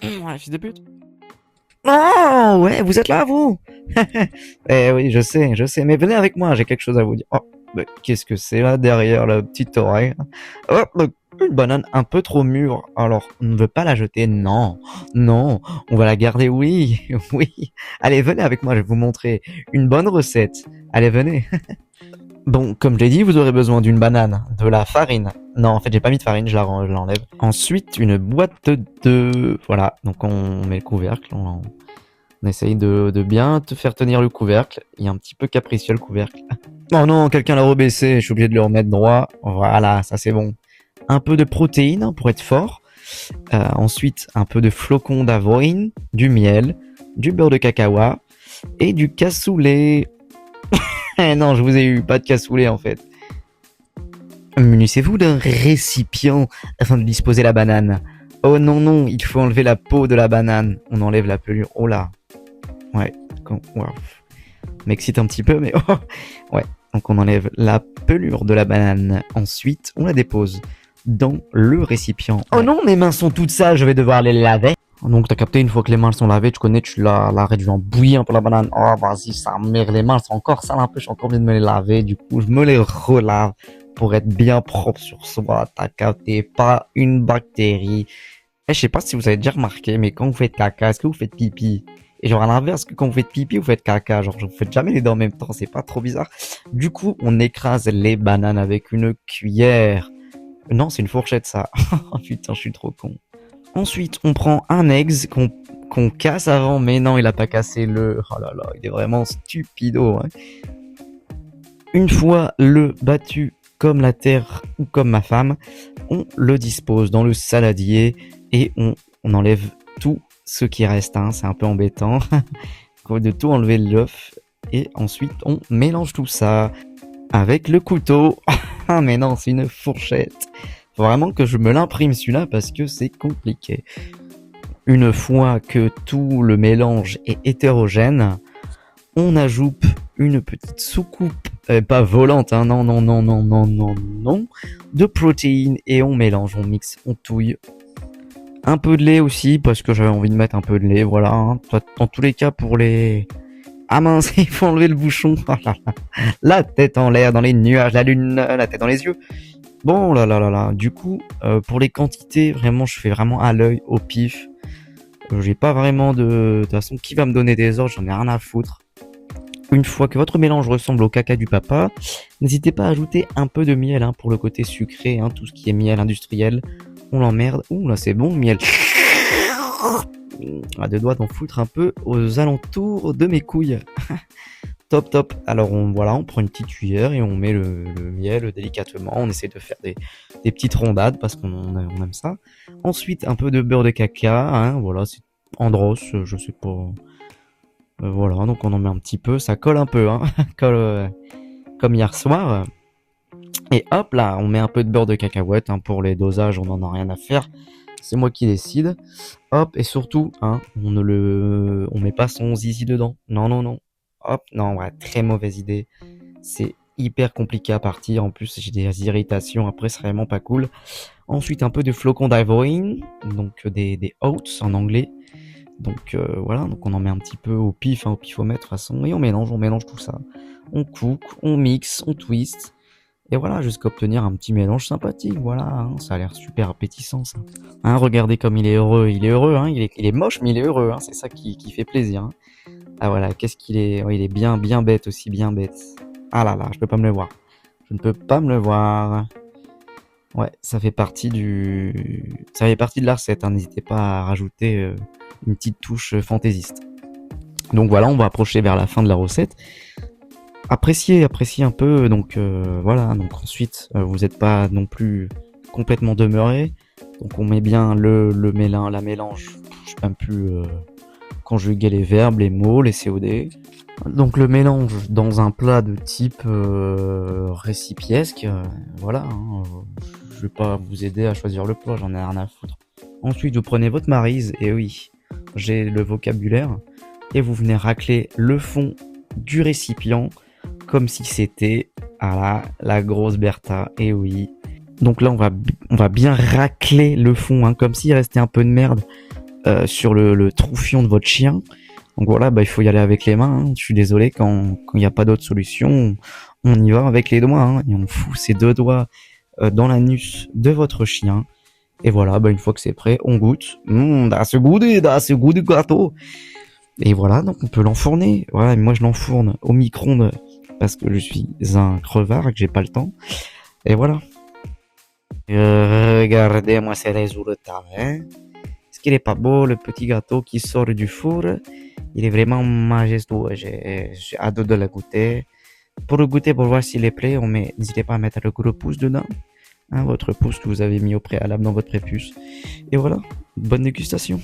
Ouais, fils de pute. Oh, ouais, vous êtes là, vous? Eh oui, je sais, mais venez avec moi, j'ai quelque chose à vous dire. Oh, mais qu'est-ce que c'est là derrière la petite oreille? Oh, mais une banane un peu trop mûre. Alors, on ne veut pas la jeter, non, non, on va la garder, oui, oui. Allez, venez avec moi, je vais vous montrer une bonne recette. Allez, venez. Bon, comme je l'ai dit, vous aurez besoin d'une banane, de la farine. Non, en fait, j'ai pas mis de farine, je l'enlève. Ensuite, une boîte de... Voilà, donc on met le couvercle, on essaye de bien te faire tenir le couvercle. Il est un petit peu capricieux le couvercle. Oh non, quelqu'un l'a rebaissé, je suis obligé de le remettre droit. Voilà, ça c'est bon. Un peu de protéines pour être fort. Ensuite, un peu de flocons d'avoine, du miel, du beurre de cacahuète et du cassoulet. Eh non, je vous ai eu, pas de cassoulet en fait. Munissez-vous d'un récipient afin de disposer la banane. Oh non, non, il faut enlever la peau de la banane. On enlève la pelure. Oh là. Ouais. Wow. M'excite un petit peu, mais oh. Ouais. Donc on enlève la pelure de la banane. Ensuite, on la dépose dans le récipient. Oh non, mes mains sont toutes sales, je vais devoir les laver. Donc t'as capté, une fois que les mains sont lavées, tu connais, tu la réduis en bouillie un peu la banane. Oh vas-y, ça merde, les mains sont encore sales un peu, je suis encore obligé de me les laver. Du coup, je me les relave pour être bien propre sur soi. T'as capté, pas une bactérie. Je sais pas si vous avez déjà remarqué, mais quand vous faites caca, est-ce que vous faites pipi? Et genre à l'inverse, que quand vous faites pipi, vous faites caca. Genre, vous faites jamais les deux en même temps, c'est pas trop bizarre. Du coup, on écrase les bananes avec une cuillère. Non, c'est une fourchette ça. Oh putain, je suis trop con. Ensuite, on prend un eggs qu'on casse avant, mais non, il a pas cassé le... Oh là là, il est vraiment stupido. Hein. Une fois le battu comme la terre ou comme ma femme, on le dispose dans le saladier et on enlève tout ce qui reste. Hein. C'est un peu embêtant de tout enlever l'œuf et ensuite on mélange tout ça avec le couteau. Ah mais non, c'est une fourchette. Faut vraiment que je me l'imprime celui-là parce que c'est compliqué. Une fois que tout le mélange est hétérogène, on ajoute une petite soucoupe, pas volante, hein, non, non, non, non, non, non, non, de protéines et on mélange, on mixe, on touille. Un peu de lait aussi parce que j'avais envie de mettre un peu de lait, voilà. Hein. Dans tous les cas pour les... Ah mince, il faut enlever le bouchon. La tête en l'air, dans les nuages, la lune, la tête dans les yeux. Bon, là, là, là, là. Du coup, pour les quantités, vraiment, je fais vraiment à l'œil, au pif. J'ai pas vraiment de toute façon, qui va me donner des ordres, j'en ai rien à foutre. Une fois que votre mélange ressemble au caca du papa, n'hésitez pas à ajouter un peu de miel hein, pour le côté sucré, hein, tout ce qui est miel industriel. On l'emmerde. Ouh là c'est bon, miel. À deux doigts d'en foutre un peu aux alentours de mes couilles. Top top. Alors on prend une petite cuillère et on met le miel délicatement. On essaie de faire des petites rondades parce qu'on aime ça. Ensuite un peu de beurre de caca. Hein, voilà, c'est Andros, je sais pas. Voilà, donc on en met un petit peu. Ça colle un peu, hein, colle comme hier soir. Et hop là, on met un peu de beurre de cacahuète. Hein, pour les dosages, on en a rien à faire. C'est moi qui décide. Hop, et surtout, hein, on met pas son zizi dedans. Non, non, non. Hop, non, ouais, très mauvaise idée. C'est hyper compliqué à partir. En plus, j'ai des irritations. Après, c'est vraiment pas cool. Ensuite, un peu de flocons d'avoine. Donc, des oats en anglais. Donc, voilà. Donc, on en met un petit peu au pif, hein, au pifomètre, de toute façon. Et on mélange tout ça. On cook, on mixe, on twist. Et voilà, jusqu'à obtenir un petit mélange sympathique, voilà, hein, ça a l'air super appétissant ça. Hein, regardez comme il est heureux, hein, il est moche mais il est heureux, hein, c'est ça qui fait plaisir. Hein. Ah voilà, qu'est-ce qu'il est, oh, il est bien bête aussi, bien bête. Ah là là, je peux pas me le voir. Je ne peux pas me le voir. Ouais, ça fait partie de la recette, hein, n'hésitez pas à rajouter une petite touche fantaisiste. Donc voilà, on va approcher vers la fin de la recette. Appréciez un peu, donc voilà, donc ensuite vous n'êtes pas non plus complètement demeuré, donc on met bien la mélange, je sais même plus conjuguer les verbes, les mots, les COD, donc le mélange dans un plat de type récipiesque, voilà, hein, je vais pas vous aider à choisir le plat, j'en ai rien à foutre. Ensuite vous prenez votre maryse, et oui, j'ai le vocabulaire, et vous venez racler le fond du récipient, comme si c'était la grosse Bertha, et oui. Donc là, on va bien racler le fond, hein, comme s'il restait un peu de merde. sur le troufion de votre chien. Donc voilà, bah, il faut y aller avec les mains. Hein. Je suis désolé, quand il n'y a pas d'autre solution, on y va avec les doigts. Hein, et on fout ces deux doigts dans l'anus de votre chien. Et voilà, bah, une fois que c'est prêt, on goûte. Das good gâteau. Et voilà, donc on peut l'enfourner. Voilà, moi je l'enfourne au micro-ondes parce que je suis un crevard et que j'ai pas le temps. Et voilà. Regardez-moi ces résultats, hein. Est-ce qu'il est pas beau, le petit gâteau qui sort du four? Il est vraiment majestueux. J'ai hâte de le goûter. Pour le goûter, pour voir s'il est prêt, n'hésitez pas à mettre le gros pouce dedans. Hein, votre pouce que vous avez mis au préalable dans votre prépuce. Et voilà. Bonne dégustation.